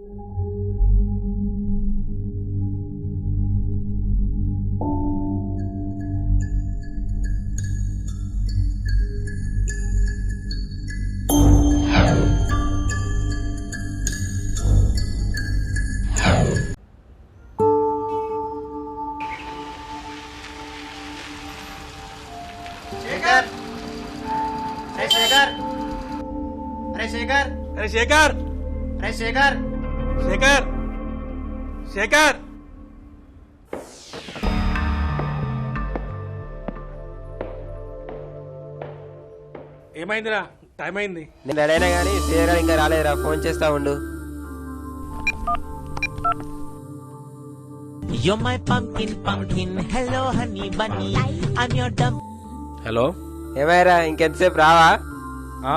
శేఖర్, అరే శేఖర్, అరే శేఖర్, అరే శేఖర్, అరే శేఖర్, శేఖర్, శేఖర్. ఏమైందిరా? టైం అయింది. నేను రెడీ అయినా కానీ సీఏ ఇంకా రాలేదురా. ఫోన్ చేస్తా ఉండు. You're my pumpkin, pumpkin. Hello, honey bunny. I'm your dump. Hello, ఏమైరా ఇంకెంతసేపు రావా?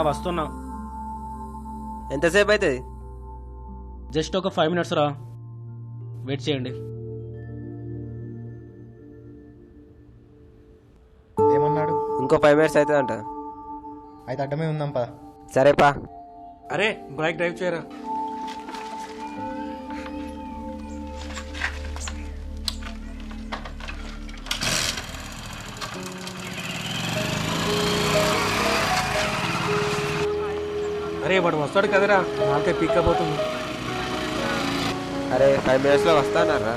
వస్తున్నా. ఎంతసేపు అవుతుంది? జస్ట్ ఒక 5 minutes రా, వెయిట్ చేయండి. ఏమన్నాడు? ఇంకో 5 minutes అవుతుంది అంట. అయితే అడ్డమే ఉందాం పద. సరేపా. అరే బైక్ డ్రైవ్ చేయరా. అరే వాడు వస్తాడు కదరా, నాకే పికప్ అవుతుంది. అరే 5 minutes లో వస్తానరా.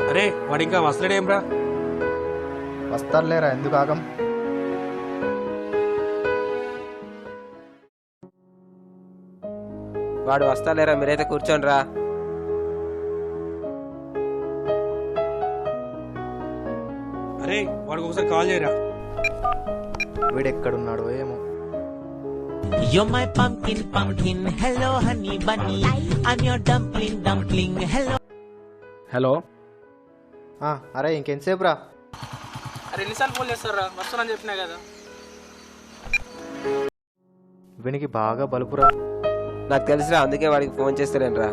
అరే వాడు ఇంకా వస్తలేడేమ్రా? వస్తారులేరా, ఎందుకు ఆగం? వాడు వస్తాలేరా, మీరైతే కూర్చోండి రా. అరే వాడికి ఒకసారి కాల్ చేయరా. వీడు ఎక్కడున్నాడో ఏమో. You're my pumpkin, pumpkin. Hello, honey bunny. I'm your dumpling, dumpling. Hello. Hello. అరే ఇంకెంతసేపు రా? అరే ఎన్నిసార్లు ఫోన్ చేస్తారా? వస్తానని చెప్పినా కదా. వీనికి బాగా బలుపురా. నాకు తెలుసురా, అందుకే వాడికి ఫోన్ చేస్తారేనరా.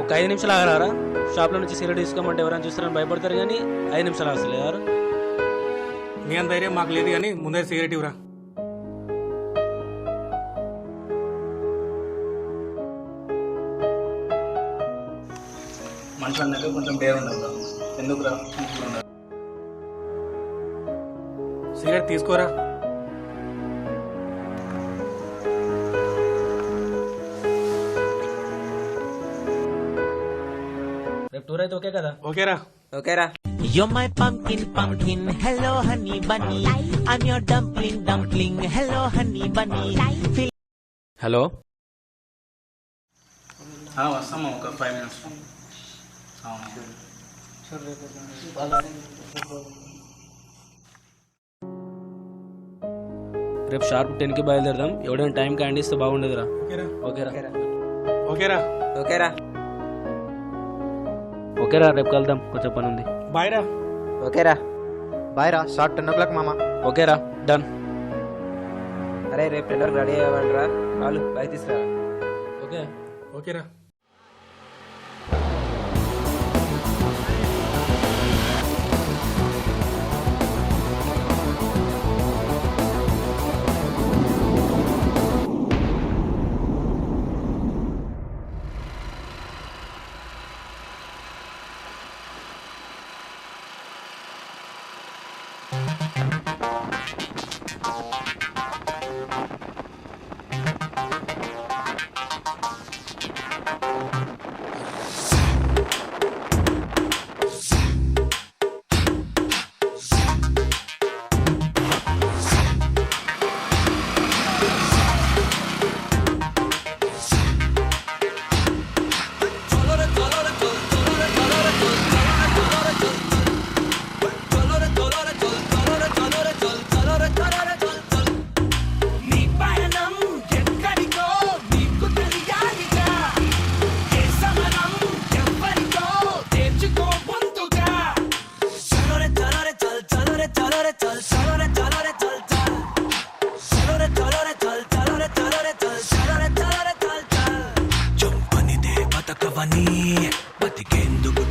ఒక 5 నిమిషాలు ఆగరారా. షాప్లో నుంచి సిగరెట్ తీసుకోమంటే ఎవరైనా చూస్తారని భయపడతారు, కానీ 5 నిమిషాలు అసలు మీ అంత ధైర్యం మాకు లేదు, కానీ ముందే సిగరెట్ ఇవ్వరా. మనిషి అన్నాక కొంచెం డేర్ ఉండదు. ఎందుకురా? సిగరెట్ తీసుకోరా. రేపు టూర్ అయితే ఓకే కదా? ఓకేరా. ఓకేరా. You're my pumpkin, pumpkin. Hello, honey bunny. I'm your dumpling, dumpling. Hello, honey bunny. Hello. వస్తామా ఒక 5 minutes. రేపు షార్ప్ 10కి బయలుదేరదాం. ఎవడైనా టైంకి హ్యాండ్ ఇస్తే బాగుండదురా. ఓకేరా. ఓకేరా. ఓకేరా. ఓకేరా, రేపు కలుద్దాం, కొంచెం పని ఉంది. బాయ్ రా. ఓకేరా. బాయ్ రా. షార్ట్ 10 o'clock మామ. ఓకేరా, డన్. అరే రేపు 10 రెడీ అవ్వండి రా. వాళ్ళు బైక్ తీసుకురా. ఓకే. ఓకేరా.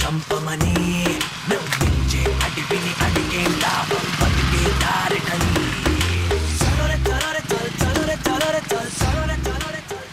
చంపమని నవ్వించే అడివిని అడిగే లాభం బతికే దారిటని చలోరే చలోరే చల్ చలోరే చలోరే చల్ చలోరే చలోరే చల్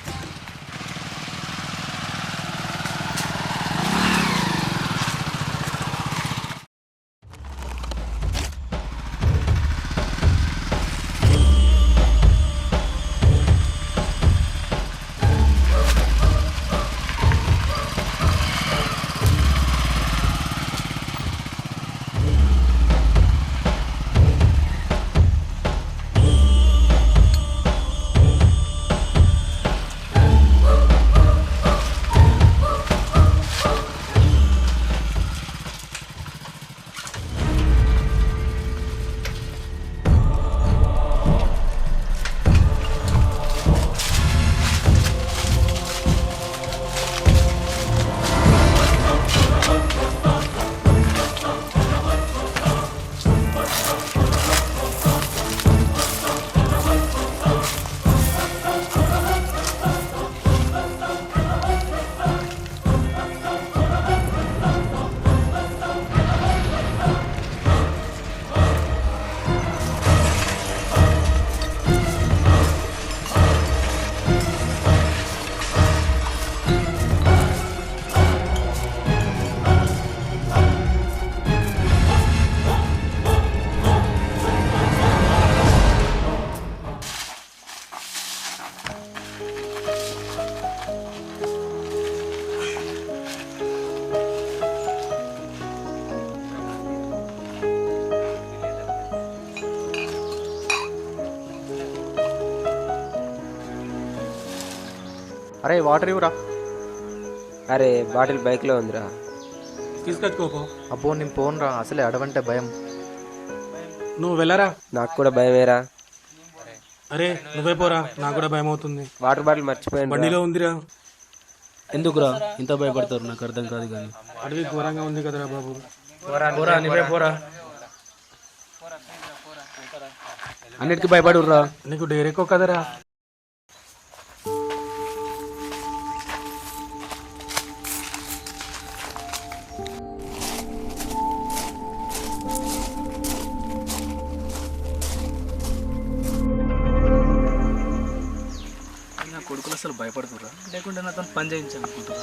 అరే వాటర్ ఇవ్వరా. అరే బాటిల్ బైక్లో ఉందిరా. తీసుకొచ్చుకోపో. అబ్బో నేను పోనురా, అసలే అడవంటే భయం. నువ్వు వెళ్ళరా. నాకు కూడా భయమేరా. అరే నువ్వే పోరా, నాకు కూడా భయం అవుతుంది. వాటర్ బాటిల్ మర్చిపోయాను. బండిలో ఉందిరా. ఎందుకురా ఇంత భయపడతారు నాకు అర్థం కాదు కానీ. అడవి ఘోరంగా ఉంది కదరా బాబు. పోరా నువ్వే పోరా, అన్నిటికీ భయపడుర్రా. నీకు డేర్ ఎక్కువ కదరా. నా కొడుకులు అసలు భయపడుతుర్రా, లేకుంటే నాతో పని చేయించాలనుకుంటురా.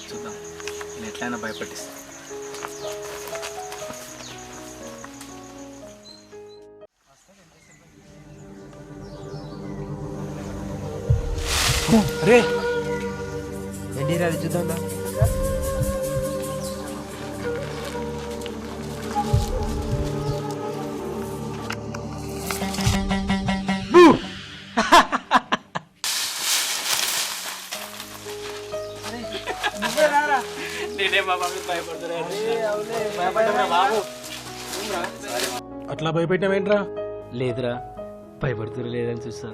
చూద్దాం నేను ఎట్లయినా భయపట్టిస్తా. అరే ఏంటి రా, చూద్దాం రా. అట్లా భయపెట్టినవేంట్రా? లేదురా, భయపడుతురా లేదని చూస్తా.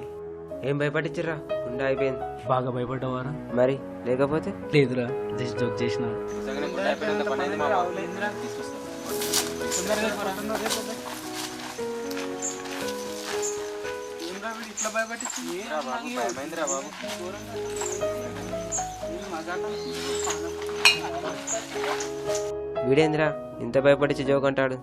ఏం భయపట్టించిర్రా? గుండె అయిపోయింది. బాగా భయపడ్డావారా? మరి లేకపోతే లేదురా, జస్ట్ జోక్ చేసిన. వీడేంద్రా ఇంత భయపడిచి జోక్ అంటాడు.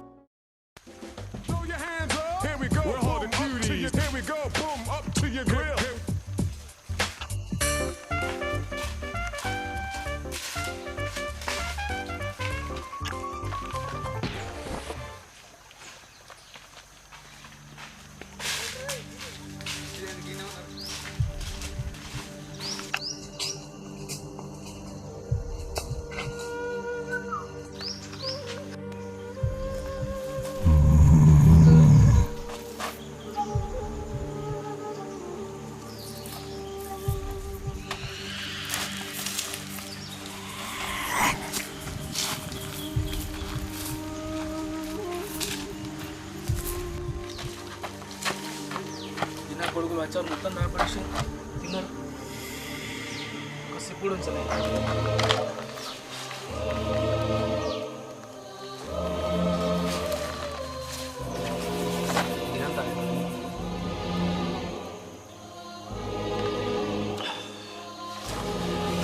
కొడుకులు వచ్చారు మొత్తం నా పడిచి తిన్నారు. ఒక సిప్పుడు ఉంచలేదు.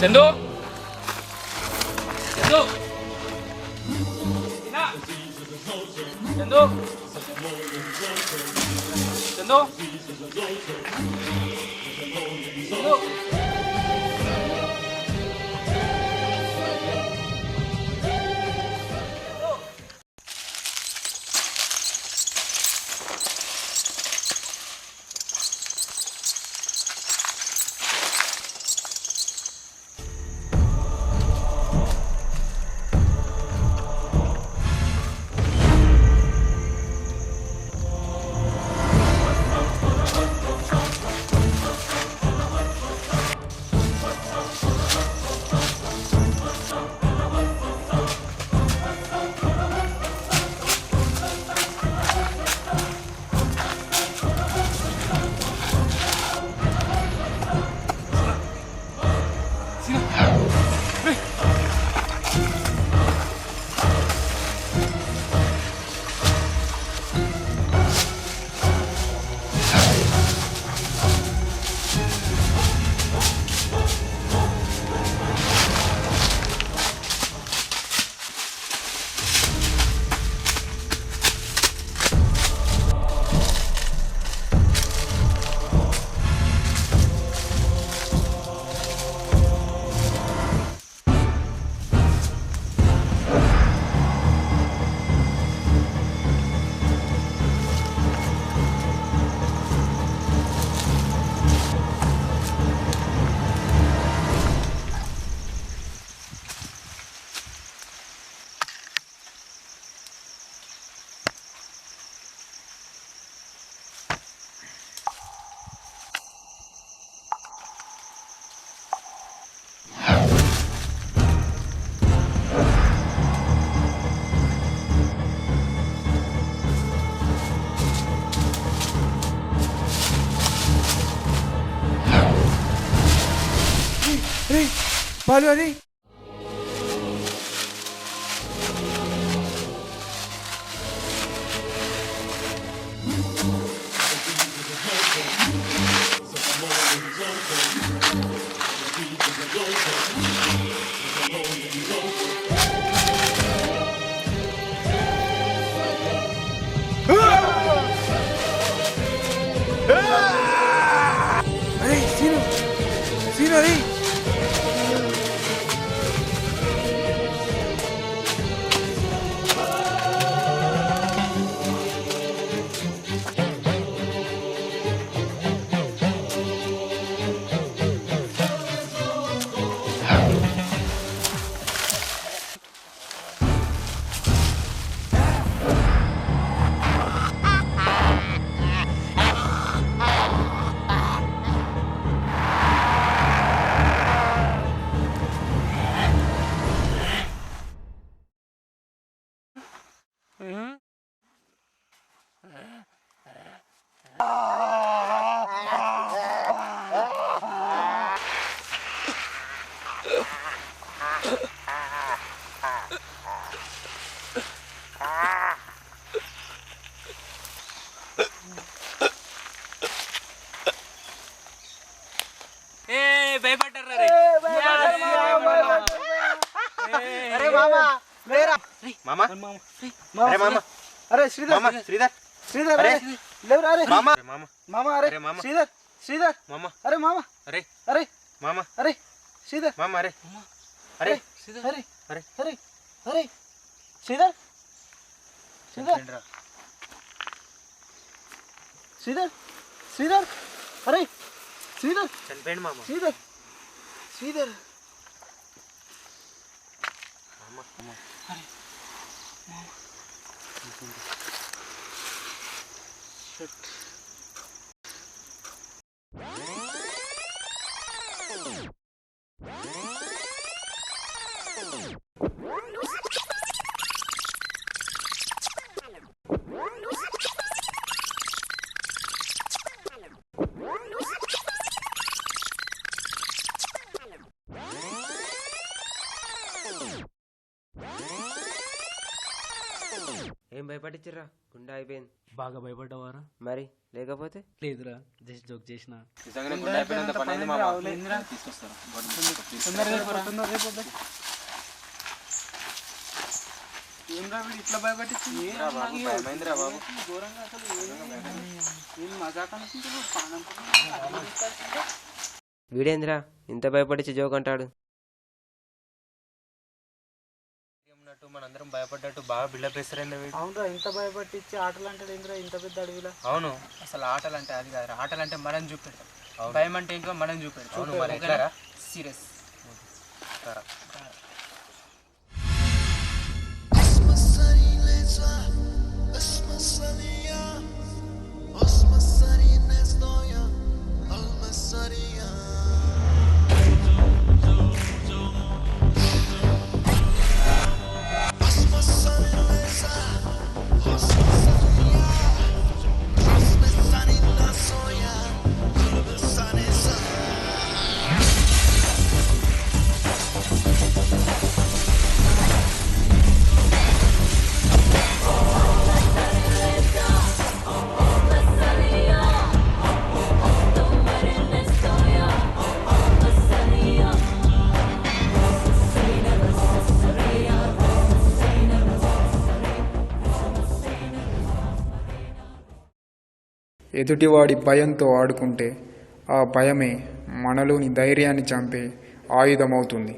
చందు చందు చందు చందు చందు బాలు అది అరే సీను సీను అరే భయపడ్డారా మామా అరే మామ అరే శ్రీధర్ మామ శ్రీధర్ శ్రీధర్ అరే లేవురా అరే మామ మామ మామ అరే అరే మామ శ్రీధర్ శ్రీధర్ మామ అరే మామ అరే అరే మామ అరే శ్రీధర్ మామ అరే అరే అరే అరే అరే అరే శ్రీధర్ శ్రీధర్ శ్రీధర్ శ్రీధర్ అరే శ్రీధర్ చనిపోయింది మామ శ్రీధర్ శ్రీధర్ మామ మామ ఏం భయపడిచ్చిర్రా గుండె అయిపోయింది. బాగా భయపడ్డావారా? మరి లేకపోతే లేదురా, జస్ట్ జోక్ చేసిన. ఇట్లా భయపట్టించింది భయమైందిరా బాబు ఘోరంగా అసలు నేను మజాక్ అనుకుంటున్నాను వీడేంద్రా ఇంత భయపడిచి జోక్ అంటాడు. ఉన్నట్టు మనందరం భయపడ్డట్టు బాగా బిల్డప్ వేస్తారండి వీడు. అవునరా ఇంత భయపట్టించి ఆటలు అంటే ఏంద్రా ఇంత పెద్ద అడవిలో. అవును అసలు ఆటలు అంటే అది కాదు, ఆటలు అంటే మనం చూపెడతాం, భయం అంటే ఏంటో మనం చూపెడతాం. అవును మరి ఎట్లారా సీరియస్ ఎదుటివాడి భయంతో ఆడుకుంటే ఆ భయమే మనలోని ధైర్యాన్ని చంపే ఆయుధమవుతుంది.